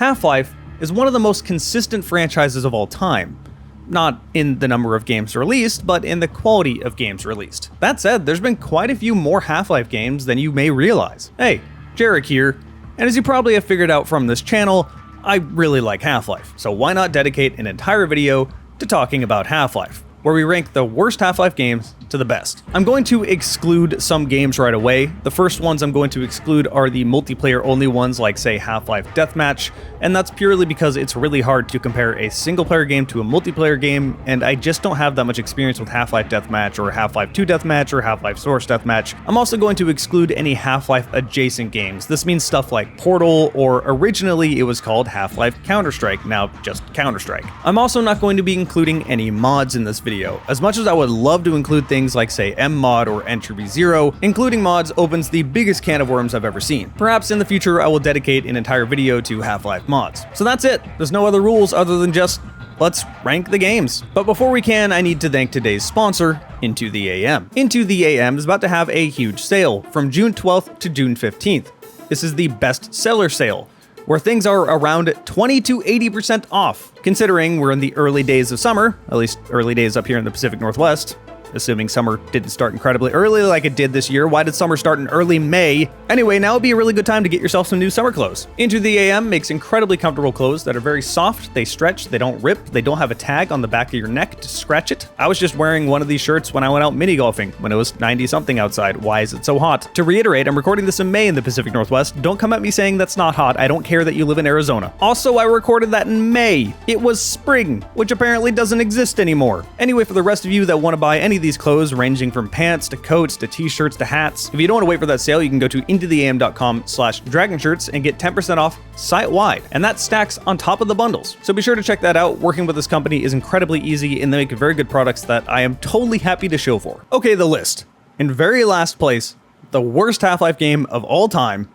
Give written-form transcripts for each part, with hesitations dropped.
Half-Life is one of the most consistent franchises of all time. Not in the number of games released, but in the quality of games released. That said, there's been quite a few more Half-Life games than you may realize. Hey, Jarek here, and as you probably have figured out from this channel, I really like Half-Life, so why not dedicate an entire video to talking about Half-Life, where we rank the worst Half-Life games to the best. I'm going to exclude some games right away. The first ones I'm going to exclude are the multiplayer only ones like say Half-Life Deathmatch, and that's purely because it's really hard to compare a single player game to a multiplayer game, and I just don't have that much experience with Half-Life Deathmatch or Half-Life 2 Deathmatch or Half-Life Source Deathmatch. I'm also going to exclude any Half-Life adjacent games. This means stuff like Portal, or originally it was called Half-Life Counter-Strike, now just Counter-Strike. I'm also not going to be including any mods in this video. As much as I would love to include things like say mmod or Entropy Zero, including mods opens the biggest can of worms I've ever seen. Perhaps in the future I will dedicate an entire video to Half-Life mods. So that's it. There's no other rules other than just let's rank the games. But before we can, I need to thank today's sponsor, Into the AM. Into the AM is about to have a huge sale from June 12th to June 15th. This is the best seller sale, where things are around 20 to 80% off. Considering we're in the early days of summer, at least early days up here in the Pacific Northwest, assuming summer didn't start incredibly early like it did this year. Why did summer start in early May? Anyway, now would be a really good time to get yourself some new summer clothes. Into the AM makes incredibly comfortable clothes that are very soft, they stretch, they don't rip, they don't have a tag on the back of your neck to scratch it. I was just wearing one of these shirts when I went out mini golfing when it was 90 something outside. Why is it so hot? To reiterate, I'm recording this in May in the Pacific Northwest. Don't come at me saying that's not hot. I don't care that you live in Arizona. Also, I recorded that in May. It was spring, which apparently doesn't exist anymore. Anyway, for the rest of you that want to buy any of these clothes, ranging from pants to coats to t-shirts to hats, if you don't want to wait for that sale, you can go to intotheam.com/dragonshirts and get 10% off site-wide, and that stacks on top of the bundles. So be sure to check that out. Working with this company is incredibly easy, and they make very good products that I am totally happy to show for. Okay, the list. In very last place, the worst Half-Life game of all time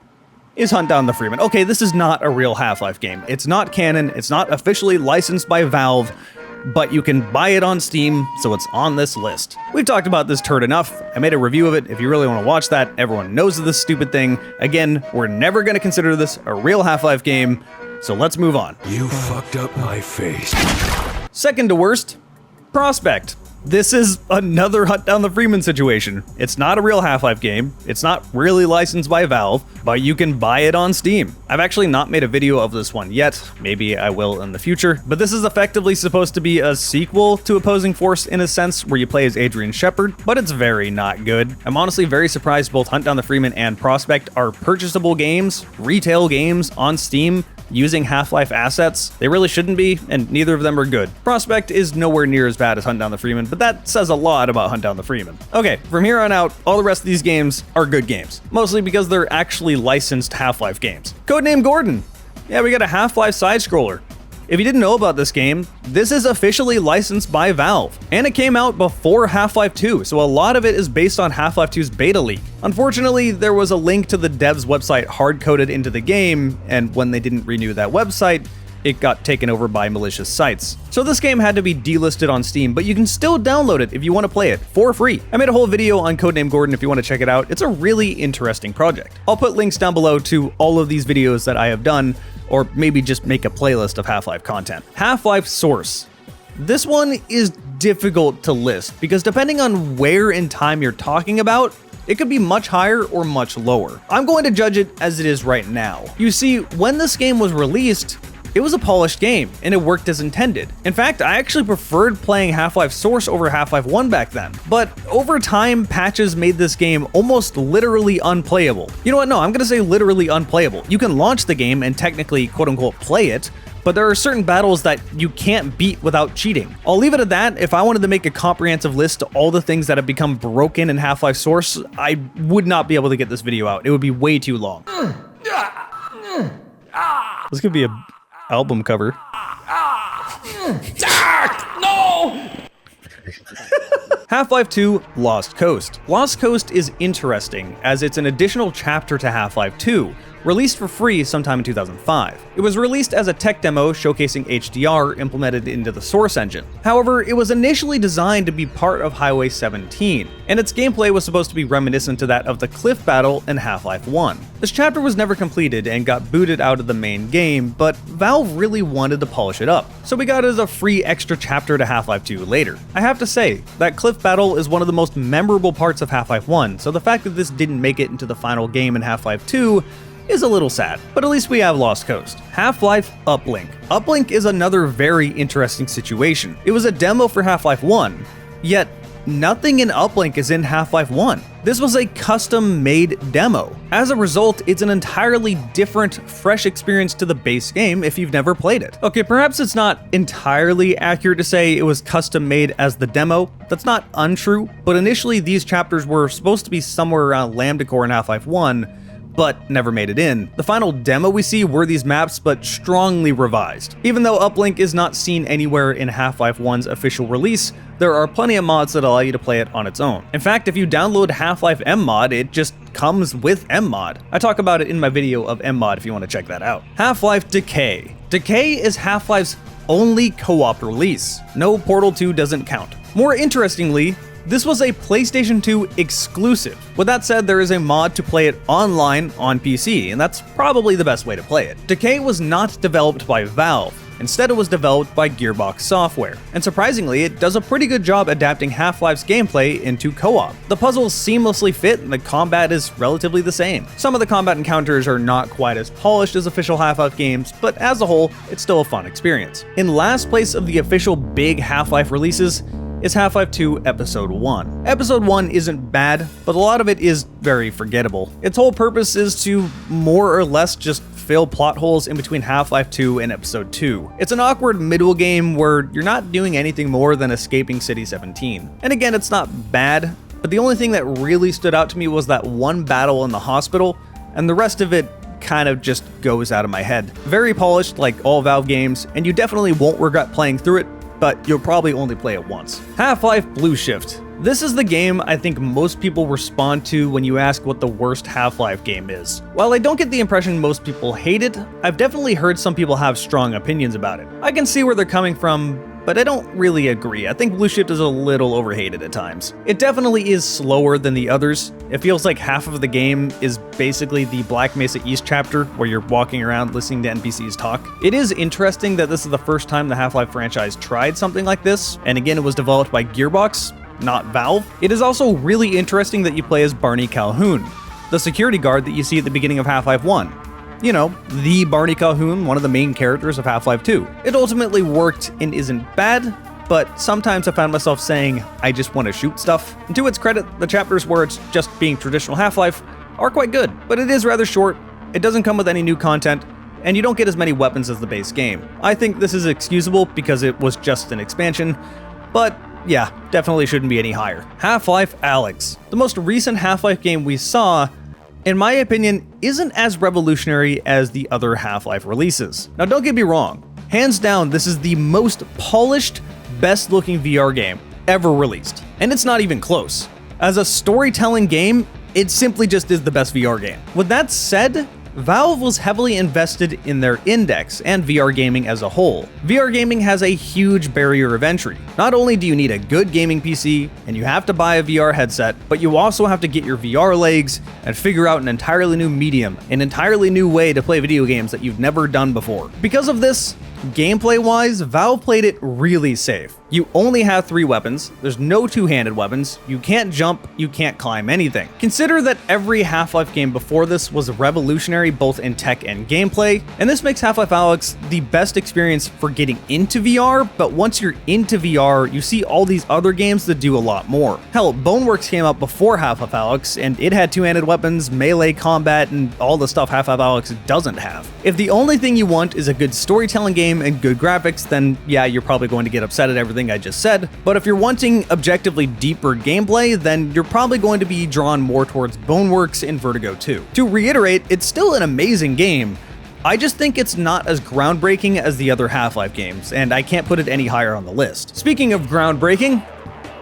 is Hunt Down the Freeman. Okay, this is not a real Half-Life game. It's not canon, it's not officially licensed by Valve, but you can buy it on Steam, so it's on this list. We've talked about this turd enough. I made a review of it. If you really want to watch that, everyone knows of this stupid thing. Again, we're never going to consider this a real Half-Life game, so let's move on. You fucked up my face. Second to worst, Prospect. This is another Hunt Down the Freeman situation. It's not a real Half-Life game, it's not really licensed by Valve, but you can buy it on Steam. I've actually not made a video of this one yet, maybe I will in the future, but this is effectively supposed to be a sequel to Opposing Force in a sense, where you play as Adrian Shepard, but it's very not good. I'm honestly very surprised both Hunt Down the Freeman and Prospect are purchasable games, retail games on Steam, using Half-Life assets. They really shouldn't be, and neither of them are good. Prospect is nowhere near as bad as Hunt Down the Freeman, but that says a lot about Hunt Down the Freeman. Okay, from here on out, all the rest of these games are good games, mostly because they're actually licensed Half-Life games. Codename Gordon. Yeah, we got a Half-Life side-scroller. If you didn't know about this game, this is officially licensed by Valve, and it came out before Half-Life 2, so a lot of it is based on Half-Life 2's beta leak. Unfortunately, there was a link to the dev's website hard-coded into the game, and when they didn't renew that website, it got taken over by malicious sites. So this game had to be delisted on Steam, but you can still download it if you want to play it for free. I made a whole video on Codename Gordon if you want to check it out. It's a really interesting project. I'll put links down below to all of these videos that I have done, or maybe just make a playlist of Half-Life content. Half-Life Source. This one is difficult to list because depending on where in time you're talking about, it could be much higher or much lower. I'm going to judge it as it is right now. You see, when this game was released, it was a polished game, and it worked as intended. In fact, I actually preferred playing Half-Life Source over Half-Life 1 back then. But over time, patches made this game almost literally unplayable. You know what? No, I'm gonna say literally unplayable. You can launch the game and technically, quote-unquote, play it, but there are certain battles that you can't beat without cheating. I'll leave it at that. If I wanted to make a comprehensive list of all the things that have become broken in Half-Life Source, I would not be able to get this video out. It would be way too long. This could be a album cover. No! Half-Life 2 Lost Coast. Lost Coast is interesting as it's an additional chapter to Half-Life 2, released for free sometime in 2005. It was released as a tech demo showcasing HDR implemented into the Source engine. However, it was initially designed to be part of Highway 17, and its gameplay was supposed to be reminiscent to that of the cliff battle in Half-Life 1. This chapter was never completed and got booted out of the main game, but Valve really wanted to polish it up, so we got it as a free extra chapter to Half-Life 2 later. I have to say, that cliff battle is one of the most memorable parts of Half-Life 1, so the fact that this didn't make it into the final game in Half-Life 2 is a little sad, but at least we have Lost Coast. Half-Life Uplink. Uplink is another very interesting situation. It was a demo for Half-Life 1, yet nothing in Uplink is in Half-Life 1. This was a custom-made demo. As a result, it's an entirely different, fresh experience to the base game if you've never played it. Okay, perhaps it's not entirely accurate to say it was custom-made as the demo. That's not untrue, but initially these chapters were supposed to be somewhere around Lambda Core in Half-Life 1, but never made it in. The final demo we see were these maps, but strongly revised. Even though Uplink is not seen anywhere in Half-Life 1's official release, there are plenty of mods that allow you to play it on its own. In fact, if you download Half-Life MMod, it just comes with MMod. I talk about it in my video of MMod if you want to check that out. Half-Life Decay. Decay is Half-Life's only co-op release. No, Portal 2 doesn't count. More interestingly, this was a PlayStation 2 exclusive. With that said, there is a mod to play it online on PC, and that's probably the best way to play it. Decay was not developed by Valve. Instead, it was developed by Gearbox Software, and surprisingly, it does a pretty good job adapting Half-Life's gameplay into co-op. The puzzles seamlessly fit, and the combat is relatively the same. Some of the combat encounters are not quite as polished as official Half-Life games, but as a whole, it's still a fun experience. In last place of the official big Half-Life releases is Half-Life 2 Episode 1. Episode 1 isn't bad, but a lot of it is very forgettable. Its whole purpose is to more or less just fill plot holes in between Half-Life 2 and Episode 2. It's an awkward middle game where you're not doing anything more than escaping City 17. And again, it's not bad, but the only thing that really stood out to me was that one battle in the hospital, and the rest of it kind of just goes out of my head. Very polished like all Valve games, and you definitely won't regret playing through it, but you'll probably only play it once. Half-Life Blue Shift. This is the game I think most people respond to when you ask what the worst Half-Life game is. While I don't get the impression most people hate it, I've definitely heard some people have strong opinions about it. I can see where they're coming from, but I don't really agree. I think Blue Shift is a little overhated at times. It definitely is slower than the others. It feels like half of the game is basically the Black Mesa East chapter, where you're walking around listening to NPCs talk. It is interesting that this is the first time the Half-Life franchise tried something like this, and again, it was developed by Gearbox, not Valve. It is also really interesting that you play as Barney Calhoun, the security guard that you see at the beginning of Half-Life 1. You know, the Barney Calhoun, one of the main characters of Half-Life 2. It ultimately worked and isn't bad, but sometimes I found myself saying, I just want to shoot stuff. And to its credit, the chapters where it's just being traditional Half-Life are quite good, but it is rather short, it doesn't come with any new content, and you don't get as many weapons as the base game. I think this is excusable because it was just an expansion, but yeah, definitely shouldn't be any higher. Half-Life Alyx. The most recent Half-Life game we saw, in my opinion, isn't as revolutionary as the other Half-Life releases. Now don't get me wrong, hands down this is the most polished, best looking VR game ever released. And it's not even close. As a storytelling game, it simply just is the best VR game. With that said, Valve was heavily invested in their Index and VR gaming as a whole. VR gaming has a huge barrier of entry. Not only do you need a good gaming PC, and you have to buy a VR headset, but you also have to get your VR legs and figure out an entirely new medium, an entirely new way to play video games that you've never done before. Because of this, gameplay-wise, Valve played it really safe. You only have 3 weapons, there's no two-handed weapons, you can't jump, you can't climb anything. Consider that every Half-Life game before this was revolutionary both in tech and gameplay, and this makes Half-Life Alyx the best experience for getting into VR, but once you're into VR, you see all these other games that do a lot more. Hell, Boneworks came out before Half-Life Alyx, and it had two-handed weapons, melee combat, and all the stuff Half-Life Alyx doesn't have. If the only thing you want is a good storytelling game and good graphics, then yeah, you're probably going to get upset at everything I just said, but if you're wanting objectively deeper gameplay, then you're probably going to be drawn more towards Boneworks and Vertigo 2. To reiterate, it's still an amazing game, I just think it's not as groundbreaking as the other Half-Life games, and I can't put it any higher on the list. Speaking of groundbreaking,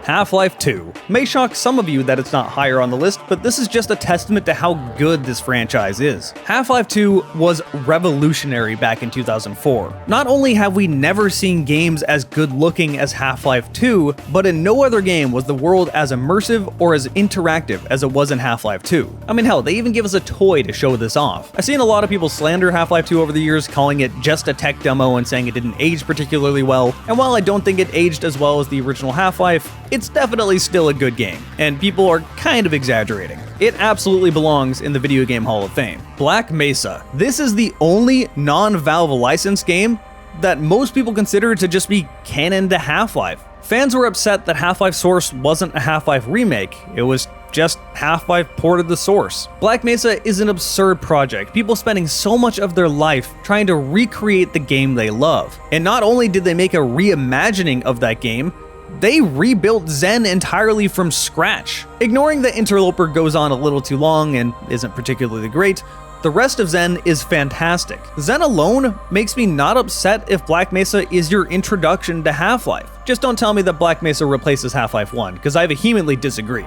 Half-Life 2. May shock some of you that it's not higher on the list, but this is just a testament to how good this franchise is. Half-Life 2 was revolutionary back in 2004. Not only have we never seen games as good looking as Half-Life 2, but in no other game was the world as immersive or as interactive as it was in Half-Life 2. I mean, hell, they even give us a toy to show this off. I've seen a lot of people slander Half-Life 2 over the years, calling it just a tech demo and saying it didn't age particularly well, and while I don't think it aged as well as the original Half-Life, it's definitely still a good game, and people are kind of exaggerating. It absolutely belongs in the Video Game Hall of Fame. Black Mesa. This is the only non-Valve licensed game that most people consider to just be canon to Half-Life. Fans were upset that Half-Life Source wasn't a Half-Life remake, it was just Half-Life ported the source. Black Mesa is an absurd project, people spending so much of their life trying to recreate the game they love. And not only did they make a reimagining of that game, they rebuilt Xen entirely from scratch. Ignoring that Interloper goes on a little too long and isn't particularly great, the rest of Xen is fantastic. Xen alone makes me not upset if Black Mesa is your introduction to Half-Life. Just don't tell me that Black Mesa replaces Half-Life 1, because I vehemently disagree.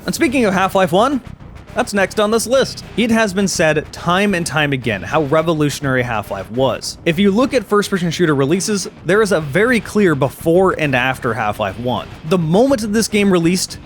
And speaking of Half-Life 1, that's next on this list. It has been said time and time again how revolutionary Half-Life was. If you look at first-person shooter releases, there is a very clear before and after Half-Life 1. The moment that this game released,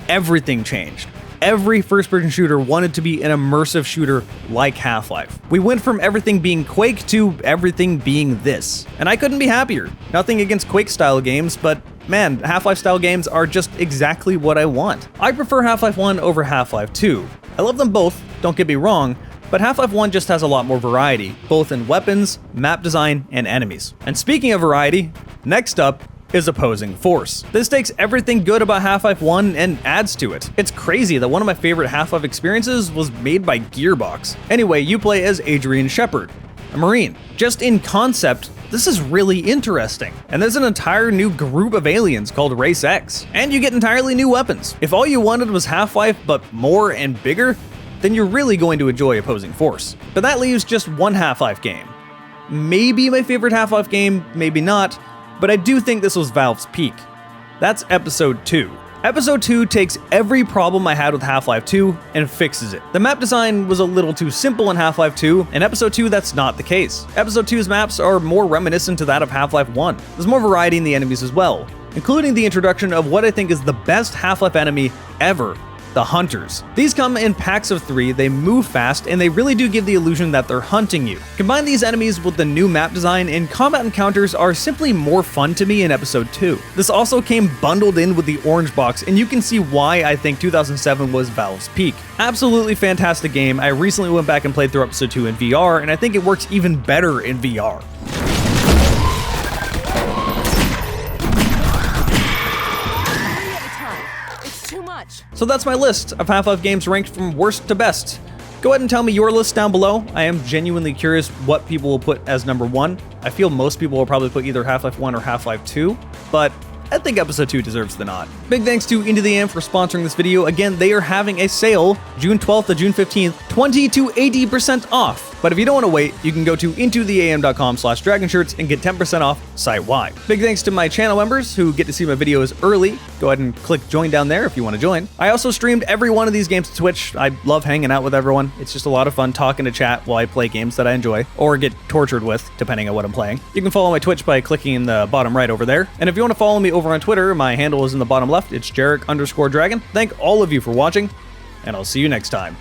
everything changed. Every first-person shooter wanted to be an immersive shooter like Half-Life. We went from everything being Quake to everything being this. And I couldn't be happier. Nothing against Quake-style games, but man, Half-Life-style games are just exactly what I want. I prefer Half-Life 1 over Half-Life 2. I love them both, don't get me wrong, but Half-Life 1 just has a lot more variety, both in weapons, map design, and enemies. And speaking of variety, next up is Opposing Force. This takes everything good about Half-Life 1 and adds to it. It's crazy that one of my favorite Half-Life experiences was made by Gearbox. Anyway, you play as Adrian Shepard, a Marine. Just in concept, this is really interesting. And there's an entire new group of aliens called Race X. And you get entirely new weapons. If all you wanted was Half-Life but more and bigger, then you're really going to enjoy Opposing Force. But that leaves just one Half-Life game. Maybe my favorite Half-Life game, maybe not, but I do think this was Valve's peak. That's Episode 2. Episode 2 takes every problem I had with Half-Life 2 and fixes it. The map design was a little too simple in Half-Life 2, and Episode 2 that's not the case. Episode 2's maps are more reminiscent to that of Half-Life 1. There's more variety in the enemies as well, including the introduction of what I think is the best Half-Life enemy ever, the Hunters. These come in packs of 3, they move fast, and they really do give the illusion that they're hunting you. Combine these enemies with the new map design, and combat encounters are simply more fun to me in Episode 2. This also came bundled in with the Orange Box, and you can see why I think 2007 was Valve's peak. Absolutely fantastic game. I recently went back and played through Episode 2 in VR, and I think it works even better in VR. So that's my list of Half-Life games ranked from worst to best. Go ahead and tell me your list down below. I am genuinely curious what people will put as number 1. I feel most people will probably put either Half-Life 1 or Half-Life 2, but I think Episode 2 deserves the nod. Big thanks to Into the Am for sponsoring this video. Again, they are having a sale June 12th to June 15th, 20 to 80% off. But if you don't want to wait, you can go to intotheam.com/dragonshirts and get 10% off site-wide. Big thanks to my channel members who get to see my videos early. Go ahead and click join down there if you want to join. I also streamed every one of these games to Twitch. I love hanging out with everyone. It's just a lot of fun talking to chat while I play games that I enjoy or get tortured with, depending on what I'm playing. You can follow my Twitch by clicking in the bottom right over there. And if you want to follow me over on Twitter, my handle is in the bottom left. It's Jarek_Dragon. Thank all of you for watching, and I'll see you next time.